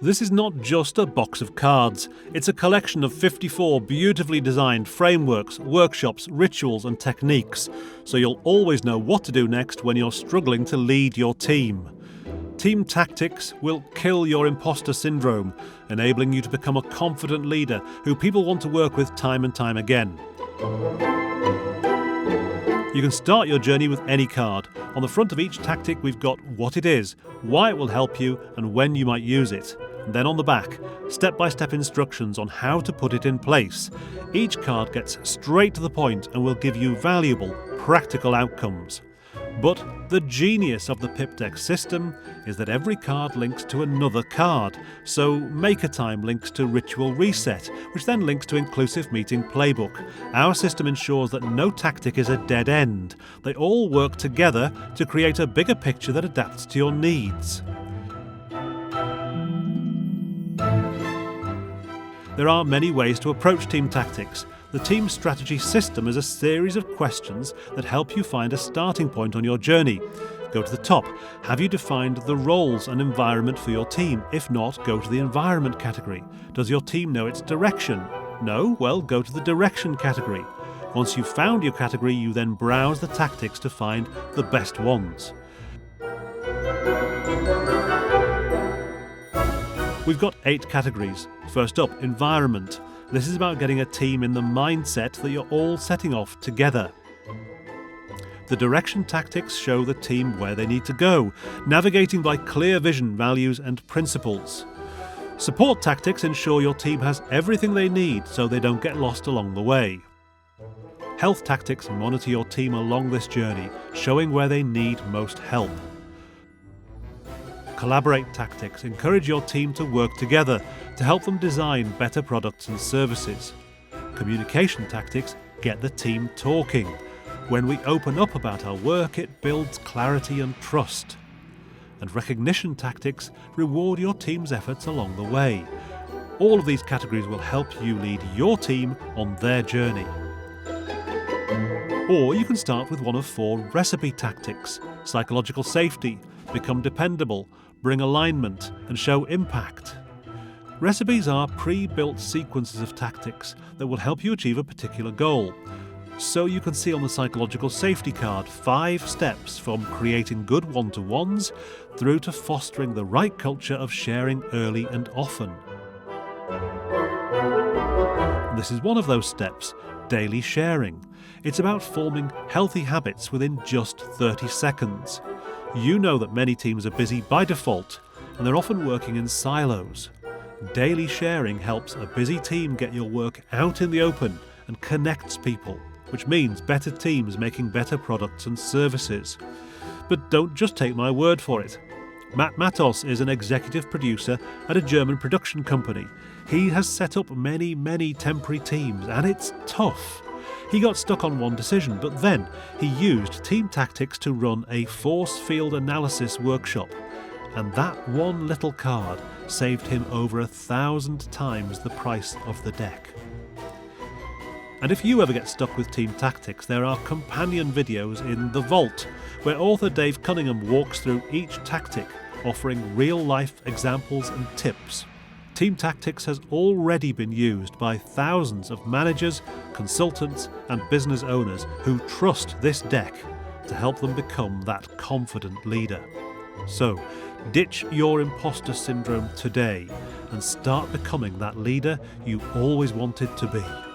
This is not just a box of cards, it's a collection of 54 beautifully designed frameworks, workshops, rituals and techniques, so you'll always know what to do next when you're struggling to lead your team. Team Tactics will kill your imposter syndrome, enabling you to become a confident leader who people want to work with time and time again. You can start your journey with any card. On the front of each tactic we've got what it is, why it will help you and when you might use it. And then on the back, step-by-step instructions on how to put it in place. Each card gets straight to the point and will give you valuable, practical outcomes. But the genius of the Pipdeck system is that every card links to another card. So Maker Time links to Ritual Reset, which then links to Inclusive Meeting Playbook. Our system ensures that no tactic is a dead end. They all work together to create a bigger picture that adapts to your needs. There are many ways to approach team tactics. The Team Strategy System is a series of questions that help you find a starting point on your journey. Go to the top. Have you defined the roles and environment for your team? If not, go to the Environment category. Does your team know its direction? No? Well, go to the Direction category. Once you've found your category, you then browse the tactics to find the best ones. We've got 8 categories. First up, Environment. This is about getting a team in the mindset that you're all setting off together. The Direction tactics show the team where they need to go, navigating by clear vision, values and principles. Support tactics ensure your team has everything they need so they don't get lost along the way. Health tactics monitor your team along this journey, showing where they need most help. Collaborate tactics encourage your team to work together to help them design better products and services. Communication tactics get the team talking. When we open up about our work, it builds clarity and trust. And recognition tactics reward your team's efforts along the way. All of these categories will help you lead your team on their journey. Or you can start with one of 4 recipe tactics: psychological safety, become dependable, bring alignment, and show impact. Recipes are pre-built sequences of tactics that will help you achieve a particular goal. So you can see on the psychological safety card 5 steps from creating good one-to-ones through to fostering the right culture of sharing early and often. This is one of those steps, daily sharing. It's about forming healthy habits within just 30 seconds. You know that many teams are busy by default, and they're often working in silos. Daily sharing helps a busy team get your work out in the open and connects people, which means better teams making better products and services. But don't just take my word for it. Matt Matos is an executive producer at a German production company. He has set up many temporary teams, and it's tough. He got stuck on one decision, but then he used Team Tactics to run a force field analysis workshop. And that one little card saved him over 1,000 times the price of the deck. And if you ever get stuck with Team Tactics, there are companion videos in The Vault, where author Dave Cunningham walks through each tactic, offering real-life examples and tips. Team Tactics has already been used by thousands of managers, consultants and business owners who trust this deck to help them become that confident leader. So, ditch your imposter syndrome today and start becoming that leader you always wanted to be.